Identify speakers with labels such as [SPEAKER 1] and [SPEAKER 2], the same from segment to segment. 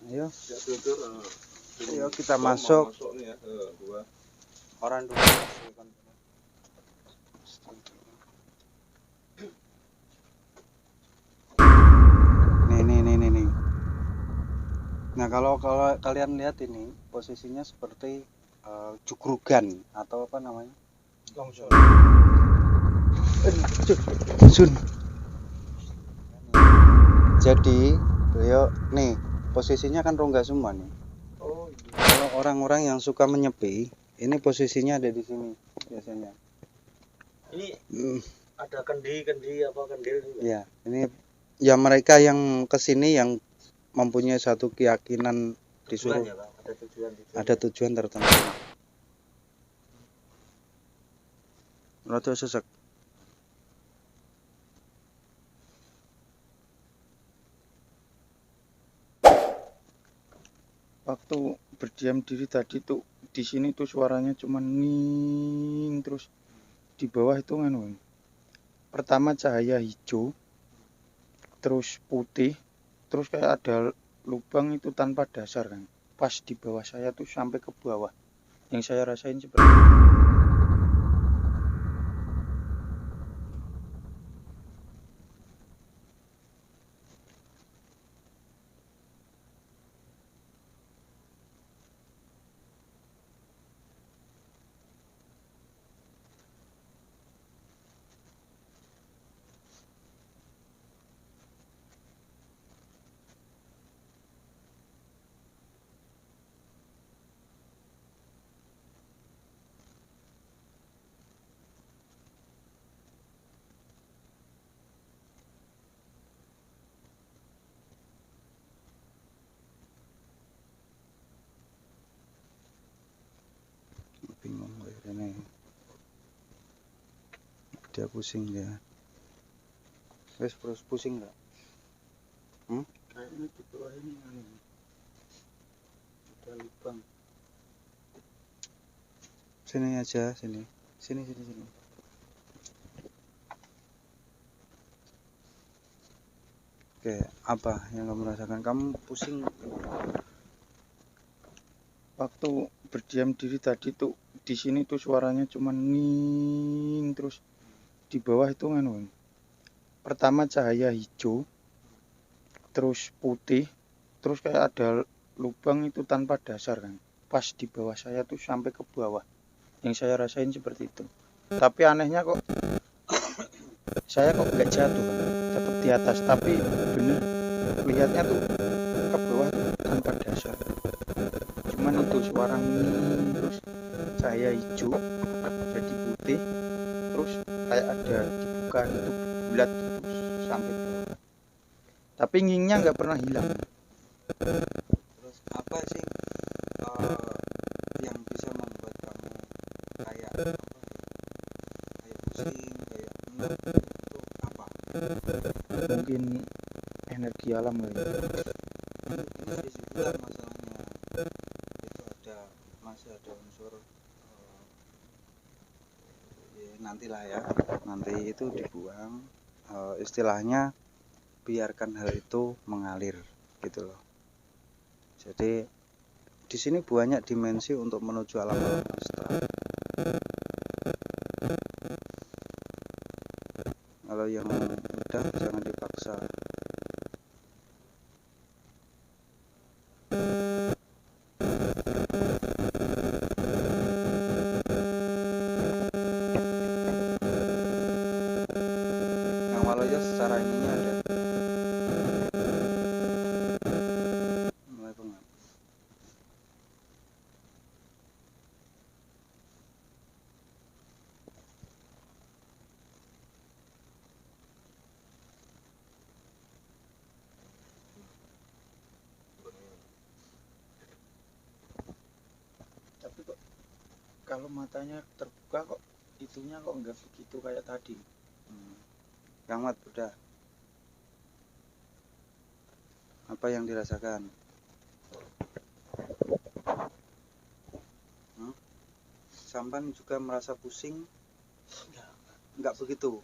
[SPEAKER 1] Ayo.
[SPEAKER 2] Ya, filter,
[SPEAKER 1] Ayo kita masuk.
[SPEAKER 2] Nih ya, gua.
[SPEAKER 1] Orang dulu. Nih. Nah, kalau kalian lihat ini posisinya seperti jugrugan atau apa namanya?
[SPEAKER 2] Longsor.
[SPEAKER 1] Sun. Jadi, beliau nih posisinya kan rongga semua nih.
[SPEAKER 2] Oh iya.
[SPEAKER 1] Kalau orang-orang yang suka menyepi, ini posisinya ada di sini biasanya.
[SPEAKER 2] Ini ada kendi apa kendil juga?
[SPEAKER 1] Ya, ini ya mereka yang kesini yang mempunyai satu keyakinan disuruh
[SPEAKER 2] Ya, Pak?
[SPEAKER 1] ada tujuan tertentu. Rada sesek. Waktu berdiam diri tadi tuh di sini tuh suaranya cuma ning terus di bawah itu kan. Pertama cahaya hijau, terus putih, terus kayak ada lubang itu tanpa dasar kan. Pas di bawah saya tuh sampai ke bawah. Yang saya rasain seperti itu. Bingung ini. Dia pusing dia. Wes terus pusing enggak? Kayaknya di bawah ini ada lubang. Sini aja, sini. Sini. Oke, apa yang kamu rasakan? Kamu pusing? Waktu berdiam diri tadi tuh di sini tuh suaranya cuma ning terus di bawah itu kan. Pertama cahaya hijau, terus putih, terus kayak ada lubang itu tanpa dasar kan. Pas di bawah saya tuh sampai ke bawah. Yang saya rasain seperti itu. Tapi anehnya kok saya kok nggak jatuh kan, tetap di atas. Tapi bener lihatnya tuh ke bawah tuh tanpa dasar. Cuman itu suara terus cahaya hijau jadi putih, terus kayak ada dibuka itu bulat terus sampai bawah. Tapi ngingnya nggak pernah hilang. Terus apa sih yang bisa membuat kamu kayak pusing, kayak itu apa? Mungkin energi alam kali. Ini disitulah masalahnya. Itu masih ada unsur nantilah ya. Nanti itu dibuang. Istilahnya biarkan hal itu mengalir gitu loh. Jadi di sini banyak dimensi untuk menuju alam astral. Kalau yang udah jangan dipaksa. Yang walau ya secara ininya ada. Mulai pengen. Tapi kok kalau matanya terbuka kok itunya kok enggak begitu kayak tadi. Yang mat udah. Apa yang dirasakan? Sampan juga merasa pusing? Enggak begitu.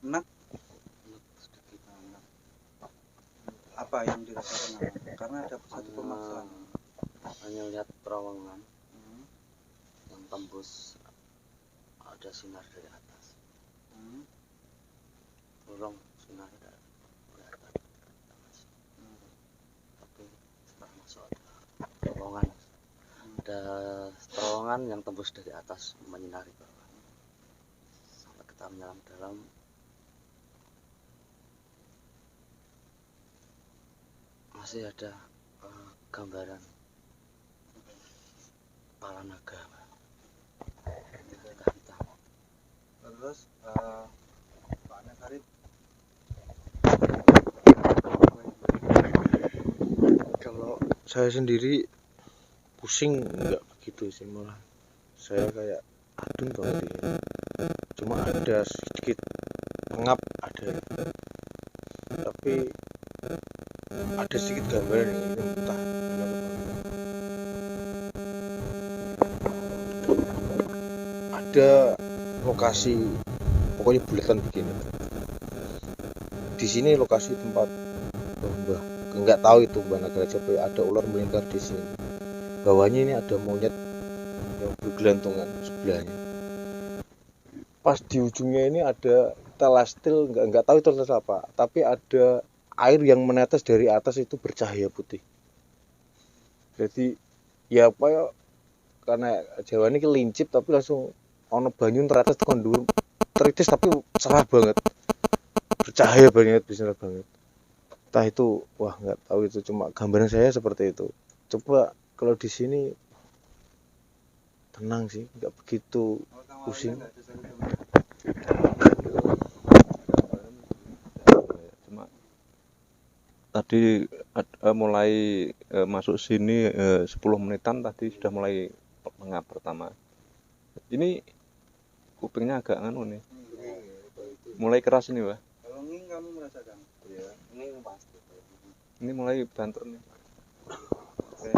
[SPEAKER 1] Enak?
[SPEAKER 3] Apa yang dirasakan aman? Karena ada satu pemaksaan.
[SPEAKER 4] Hanya lihat terowongan yang tembus, ada sinar dari atas. Tolong sinar dari kelihatan. Tapi setelah masuk ada terowongan. Ada terowongan yang tembus dari atas menyinari bawah. Sampai kita menyelam dalam, masih ada gambaran kepala naga.
[SPEAKER 3] Terus Pak Nakarit
[SPEAKER 2] Kalau saya sendiri pusing nggak begitu sih, malah saya kayak adem banget ini. Cuma ada sedikit pengap ada, tapi ada sedikit gambaran ini entah benar apa enggak. Ada lokasi pokoknya bulatan begini. Di sini lokasi tempat mbah, nggak tahu itu Mbah Nagara Jawa, ada ular melingkar di sini. Bawahnya ini ada monyet yang bergelantungan sebelahnya. Pas di ujungnya ini ada telastil, nggak tahu itu telas apa, tapi ada air yang menetes dari atas itu bercahaya putih. Jadi ya apa ya, karena Jawa ini kelincip tapi langsung ono banyu teratas tekan dhuwur teritis tapi cerah banget, bercahaya banget, bersinar banget. Entah itu, wah nggak tahu itu, cuma gambaran saya seperti itu. Coba kalau di sini tenang sih, nggak begitu pusing.
[SPEAKER 5] Cuma tadi mulai masuk sini 10 menitan tadi sudah mulai mengap pertama. Ini kupingnya agak nganu nih, mulai keras ini Pak.
[SPEAKER 3] kalau nging kamu merasakan?
[SPEAKER 4] Ya, ini pasti.
[SPEAKER 5] Ini mulai banter nih.
[SPEAKER 3] Oke,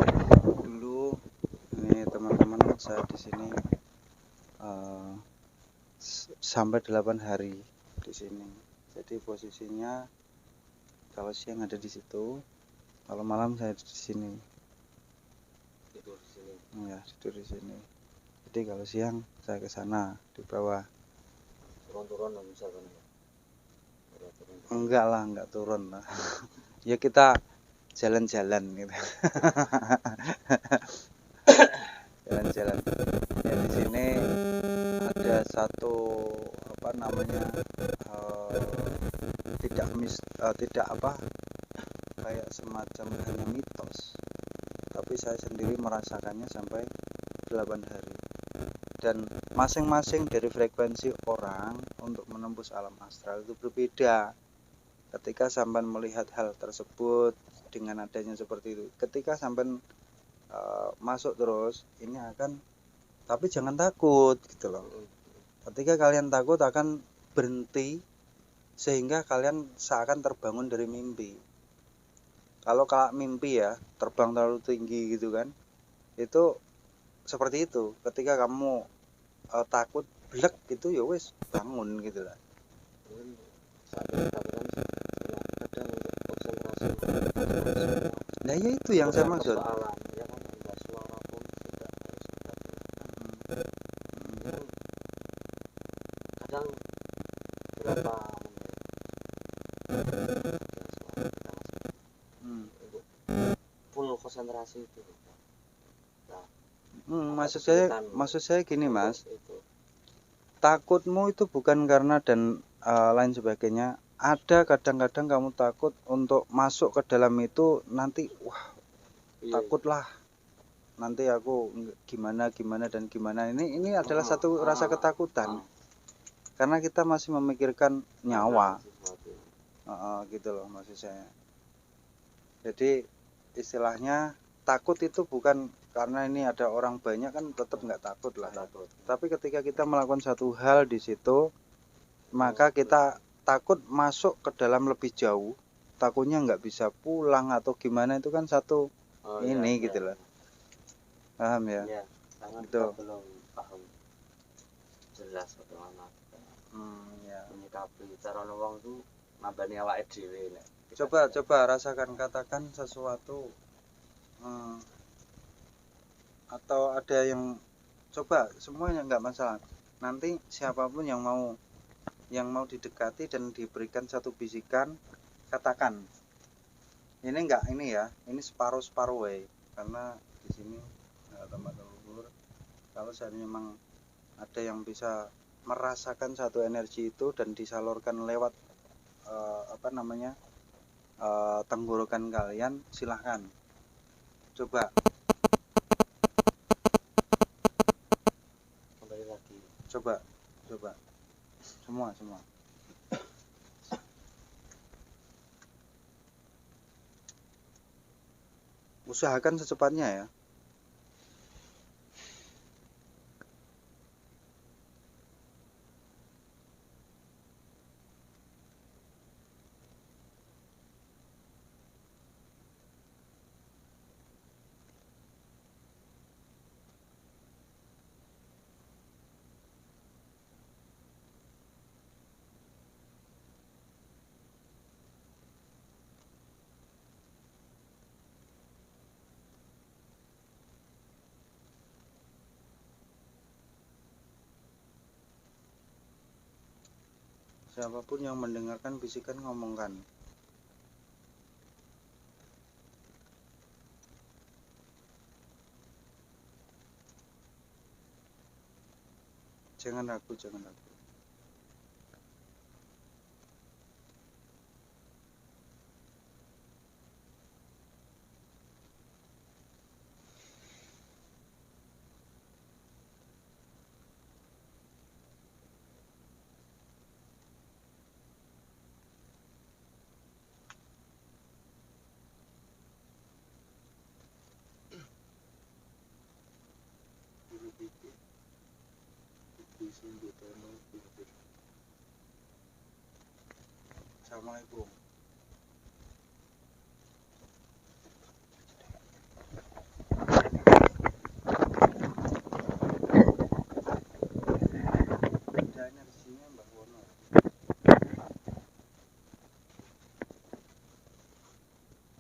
[SPEAKER 3] dulu ini teman-teman saya di sini sampai 8 hari di sini. Jadi posisinya kalau siang ada di situ, kalau malam saya di sini.
[SPEAKER 4] Tidur di sini.
[SPEAKER 3] Ya, tidur di sini. Jadi kalau siang saya ke sana di bawah.
[SPEAKER 4] Turun-turun misalkan ya.
[SPEAKER 3] Enggak turun lah. Ya kita jalan-jalan gitu. Jalan-jalan. Ya di sini ada satu apa namanya tidak apa kayak semacam hanya mitos. Tapi saya sendiri merasakannya sampai 8 hari. Dan masing-masing dari frekuensi orang untuk menembus alam astral itu berbeda. Ketika sampai melihat hal tersebut dengan adanya seperti itu, ketika sampai masuk terus, ini akan, tapi jangan takut gitu loh. Ketika kalian takut akan berhenti sehingga kalian seakan terbangun dari mimpi. Kalau mimpi ya terbang terlalu tinggi gitu kan, itu seperti itu. Ketika kamu takut blek gitu ya wes bangun gitu lah. Nah ya itu yang saya maksud.
[SPEAKER 4] Kadang berapa full konsentrasi itu.
[SPEAKER 3] Maksud saya gini Mas, takutmu itu bukan karena dan lain sebagainya. Ada kadang-kadang kamu takut untuk masuk ke dalam itu, nanti wah takutlah nanti aku gimana dan gimana. Ini adalah satu rasa ketakutan karena kita masih memikirkan nyawa gitu loh maksud saya. Jadi istilahnya takut itu bukan karena ini ada orang banyak kan tetap nggak takut lah. Tapi ketika kita melakukan satu hal di situ, maka kita takut masuk ke dalam lebih jauh, takutnya nggak bisa pulang atau gimana, itu kan satu gitu loh. Paham ya?
[SPEAKER 4] Ya, sangat
[SPEAKER 3] Gitu.
[SPEAKER 4] belum paham jelas bagaimana
[SPEAKER 3] Ya.
[SPEAKER 4] menyikapi cara wong itu nambani awake dhewe nek
[SPEAKER 3] Coba rasakan, katakan sesuatu atau ada yang coba, semuanya nggak masalah. Nanti siapapun yang mau didekati dan diberikan satu bisikan, katakan. Ini enggak ini ya, ini separuh way, karena di sini tempat leluhur. Kalau seandainya memang ada yang bisa merasakan satu energi itu dan disalurkan lewat tenggorokan kalian, silahkan coba.
[SPEAKER 4] Kembali lagi.
[SPEAKER 3] Coba semua usahakan secepatnya ya. Siapapun yang mendengarkan bisikan, ngomongkan. Jangan ragu. Assalamualaikum. Ada energinya Mbak Wono.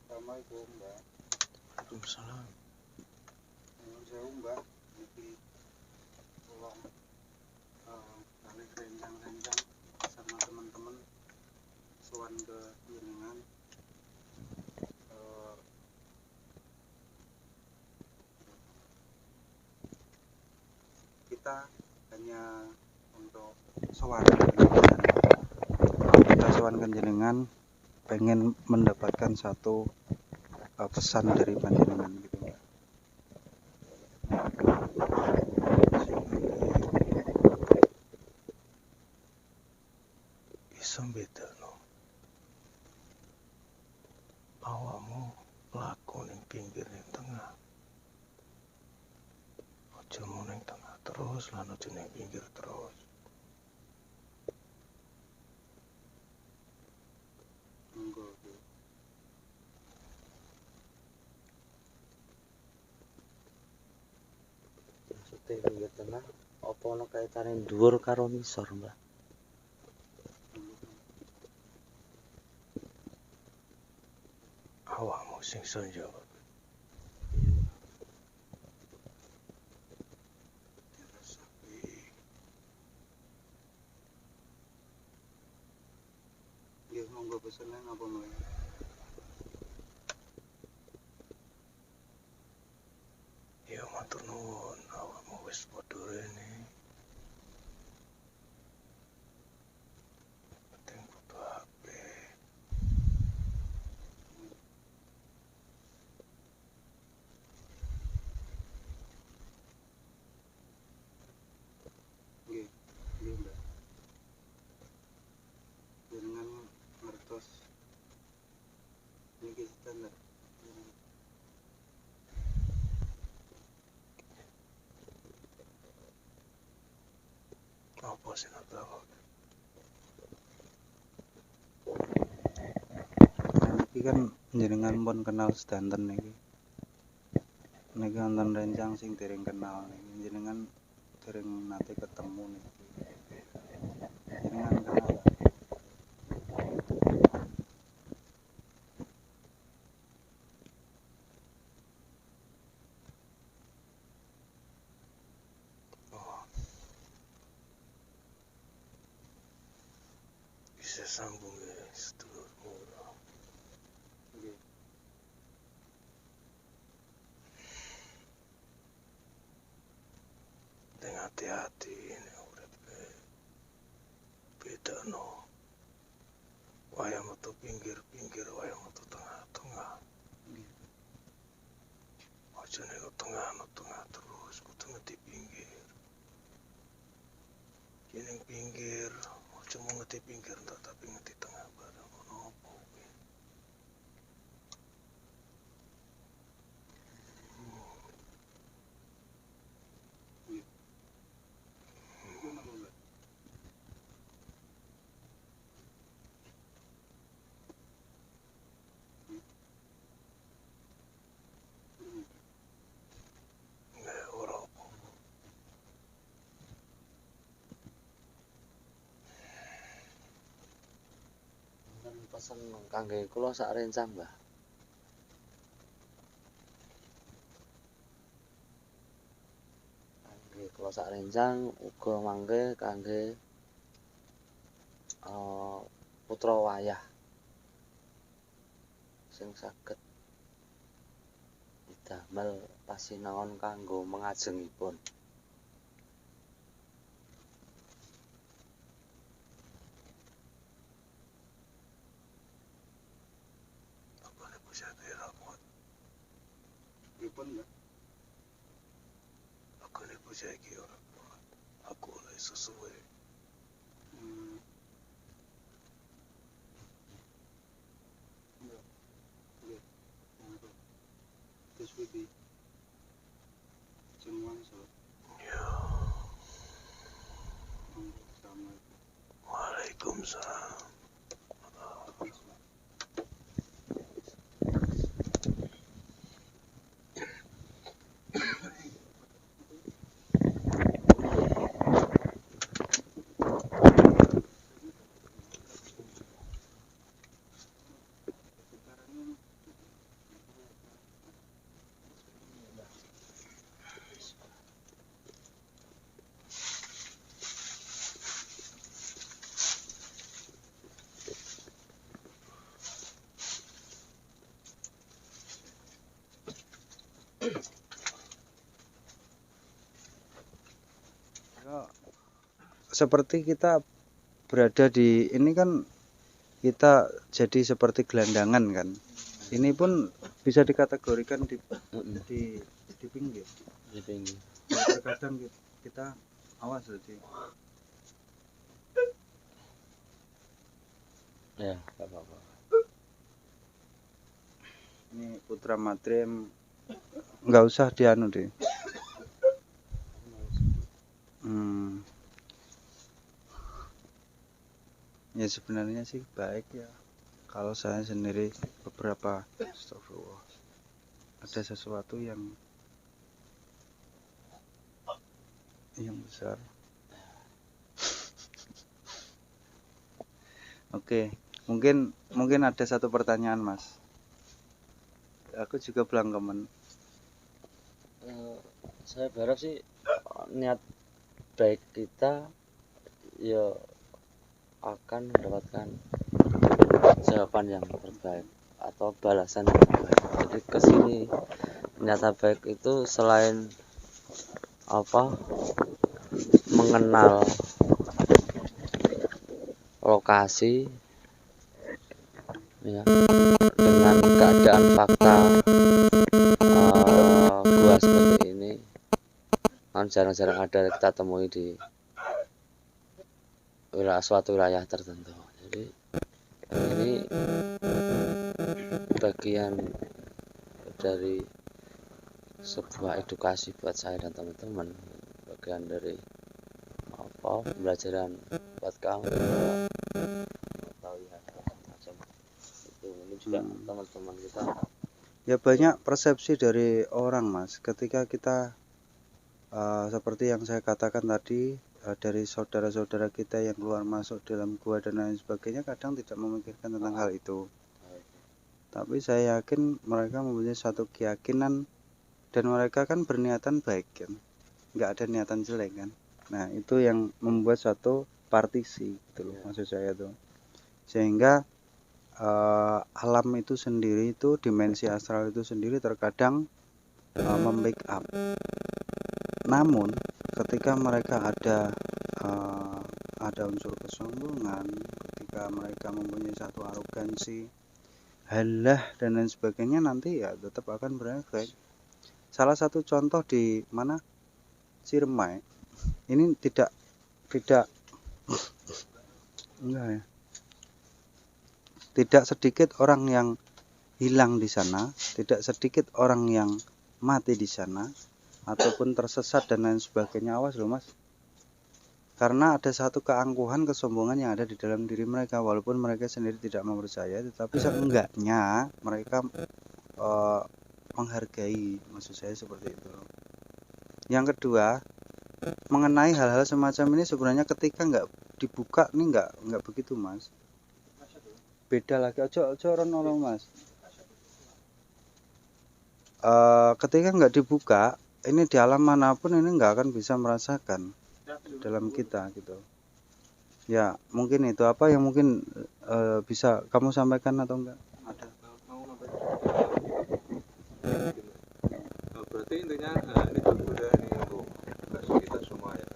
[SPEAKER 3] Assalamualaikum Mbak.
[SPEAKER 2] Waalaikumsalam.
[SPEAKER 3] Nyuwun sewu Mbak, iki tolong kali rencang-rencang sama teman-teman sowan ke jenengan. Kita hanya untuk sowan jenengan, pengen mendapatkan satu pesan dari panjenengan gitu Mbak.
[SPEAKER 2] Iso bedakno awakmu laku ning pinggir ning tengah. Aja mung ning tengah terus lan aja ning pinggir terus.
[SPEAKER 3] Monggo Bu.
[SPEAKER 4] Maksudnya pinggir tengah apa ono kaitane dhuwur karo ngisor, Mbak?
[SPEAKER 2] Awakmu sing iso njawab.
[SPEAKER 3] Nggih, monggo pesenen apa mau?
[SPEAKER 2] Ya matur nuwun, awakmu wis padha rene. Penting foto HP.
[SPEAKER 3] Nggih, Mbak. Jenengan ngertos niki standar.
[SPEAKER 2] Apa sih nak tahu?
[SPEAKER 3] Niki kan jenengan pun kenal sedanten niki. Niki wonten rencang sing dereng kenal niki. Jenengan dereng nate ketemu niki. Jenengan kenal.
[SPEAKER 2] sambung sedulurmu. Dengan hati-hati ini urip beda no. Wayang metu pinggir-pinggir, wayang metu tengah-tengah. Aja ning tengah terus, kudu ngerti pinggir. Ning pinggir, aja mau ngerti pinggir entar tapi ngerti tengah bareng ngono apa kuwi. Ora apa.
[SPEAKER 4] Kan pesen kangge kula sak rencang, Mbah. Kangge kula sak rencang uga mangke kangge putra wayah sing saged damel pasinaon kanggo mengajengipun.
[SPEAKER 2] Apa nek bisa dirapot. Aku nek bisa iki ora kuat. Aku oleh sesuai. Ya. Waalaikumsalam.
[SPEAKER 3] Seperti kita berada di ini kan, kita jadi seperti gelandangan kan. Ini pun bisa dikategorikan di pinggir.
[SPEAKER 4] Di pinggir.
[SPEAKER 3] Terkadang kita awas jadi.
[SPEAKER 4] Ya, enggak apa-apa.
[SPEAKER 3] Ini Putra Madrim nggak usah dianu deh. Ya sebenarnya sih baik ya. Kalau saya sendiri beberapa astagfirullah, ada sesuatu yang besar. Oke, mungkin ada satu pertanyaan Mas. Aku juga belangkemen.
[SPEAKER 4] Saya berharap sih niat baik kita ya akan mendapatkan jawaban yang terbaik atau balasan yang terbaik. Jadi kesini niat baik itu selain mengenal lokasi ya, dengan keadaan fakta gua seperti ini kan jarang-jarang ada kita temui di suatu wilayah tertentu. Jadi ini bagian dari sebuah edukasi buat saya dan teman-teman, bagian dari pembelajaran buat kamu mengetahui macam itu. Ini juga teman-teman kita
[SPEAKER 3] Ya banyak persepsi dari orang Mas, ketika kita seperti yang saya katakan tadi, dari saudara-saudara kita yang keluar masuk dalam gua dan lain sebagainya, kadang tidak memikirkan tentang hal itu. Tapi saya yakin mereka mempunyai suatu keyakinan dan mereka kan berniatan baik kan, nggak ada niatan jelek kan. Nah itu yang membuat suatu partisi gitu loh, maksud saya tuh. sehingga alam itu sendiri, itu dimensi astral itu sendiri terkadang membackup. Namun ketika mereka ada unsur kesombongan, ketika mereka mempunyai satu arogansi, halah dan lain sebagainya, nanti ya tetap akan berefek. Salah satu contoh di mana Ciremai ini tidak enggak ya, tidak sedikit orang yang hilang di sana, tidak sedikit orang yang mati di sana ataupun tersesat dan lain sebagainya. Awas loh Mas, karena ada satu keangkuhan, kesombongan yang ada di dalam diri mereka, walaupun mereka sendiri tidak mempercaya, tetapi seenggaknya mereka menghargai, maksud saya seperti itu. Yang kedua, mengenai hal-hal semacam ini sebenarnya ketika nggak dibuka nih nggak begitu Mas, beda lagi. Ojo rono Mas. Ketika nggak dibuka, ini di alam manapun ini nggak akan bisa merasakan dalam kita gitu ya. Mungkin itu apa yang mungkin bisa kamu sampaikan atau enggak? Ada.
[SPEAKER 5] Berarti intinya ini berbeda nih untuk kita semua ya.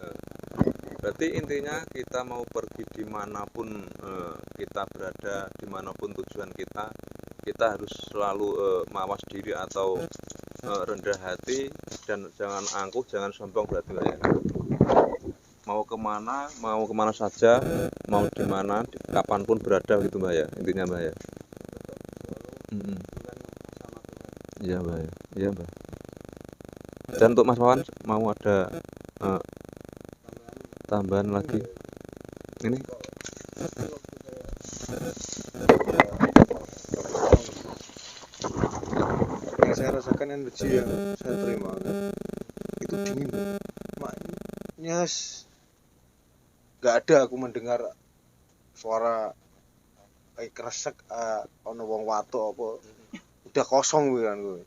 [SPEAKER 5] Berarti intinya kita mau pergi dimanapun kita berada, dimanapun tujuan kita harus selalu mawas diri atau rendah hati, dan jangan angkuh, jangan sombong, berarti Mbak ya. Mau kemana saja, mau di mana, kapanpun berada gitu Mbak ya, intinya Mbak ya. Iya Mbak ya, iya Mbak. Dan untuk Mas Wawan mau ada tambahan lagi ini?
[SPEAKER 2] Yang saya rasakan energi yang saya terima itu dingin, maknya nggak ada aku mendengar suara kayak kresek ono wong watuk apa, udah kosong kan gue.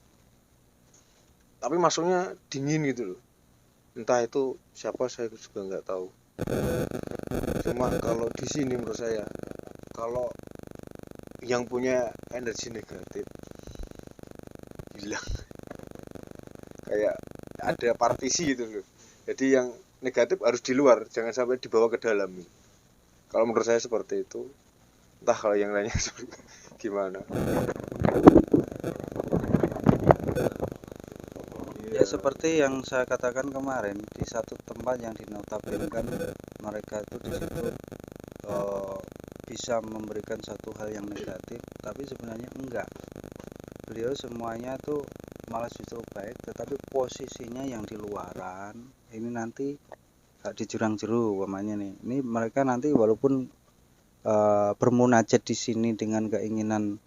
[SPEAKER 2] Tapi masuknya dingin gitu loh, entah itu siapa saya juga nggak tahu. Cuma kalau di sini menurut saya, kalau yang punya energi negatif hilang, kayak ada partisi gitu loh. Jadi yang negatif harus di luar, jangan sampai dibawa ke dalam. Kalau menurut saya seperti itu. Entah kalau yang lainnya gimana.
[SPEAKER 3] Ya seperti yang saya katakan kemarin, di satu tempat yang dinotabelkan mereka itu di situ bisa memberikan satu hal yang negatif, tapi sebenarnya enggak. Beliau semuanya tuh malah justru baik, tetapi posisinya yang di luaran ini nanti di jurang jeru umpamanya nih. Ini mereka nanti walaupun bermunajat di sini dengan keinginan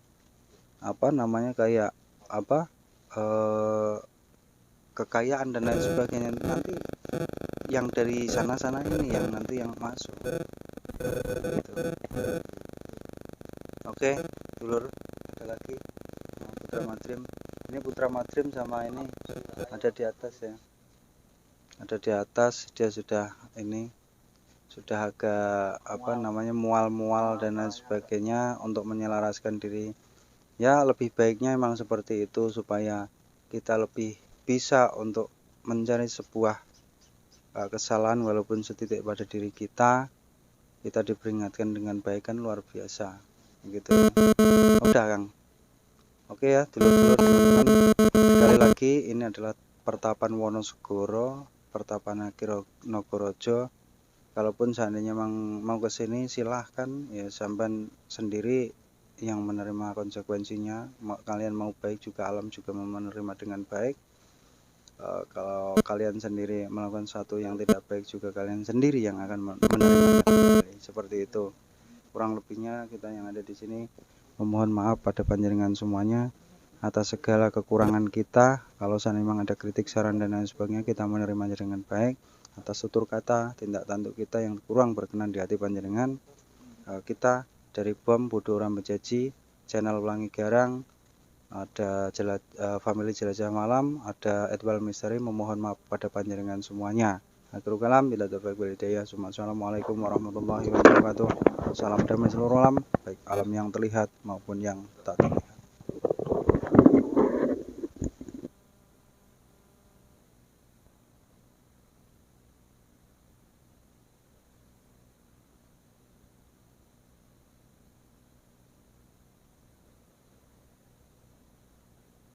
[SPEAKER 3] kayak kekayaan dan lain sebagainya, nanti yang dari sana-sana ini yang nanti yang masuk gitu. Oke, dulur, ada lagi Putra Madrim. Ini Putra Madrim sama ini ada di atas ya, ada di atas. Dia sudah agak mual-mual dan lain sebagainya untuk menyelaraskan diri. Ya lebih baiknya memang seperti itu, supaya kita lebih bisa untuk mencari sebuah kesalahan walaupun setitik pada diri kita diperingatkan dengan baik, kan luar biasa gitu. Udah Kang. Oke ya dulur-dulur, teman-teman, sekali lagi ini adalah Pertapan Wonosegoro, Pertapan Nagaraja. Kalaupun seandainya mau ke sini silahkan ya, sampean sendiri yang menerima konsekuensinya. Kalian mau baik juga, alam juga menerima dengan baik. Kalau kalian sendiri melakukan sesuatu yang tidak baik juga, kalian sendiri yang akan menerimanya. Seperti itu kurang lebihnya. Kita yang ada di sini memohon maaf pada panjenengan semuanya atas segala kekurangan kita. Kalau seandainya memang ada kritik, saran dan lain sebagainya, kita menerimanya dengan baik. Atas tutur kata, tindak tanduk kita yang kurang berkenan di hati panjenengan, kita dari BOM Bodo Orang Bejaji, channel Pelangi Garang, ada family Jelajah Malam, ada Edwal Misteri, memohon maaf pada panjenengan semuanya. Akhirul kalam, bila taufiq wal hidayah. Assalamualaikum warahmatullahi wabarakatuh. Salam damai seluruh alam, baik alam yang terlihat maupun yang tak terlihat.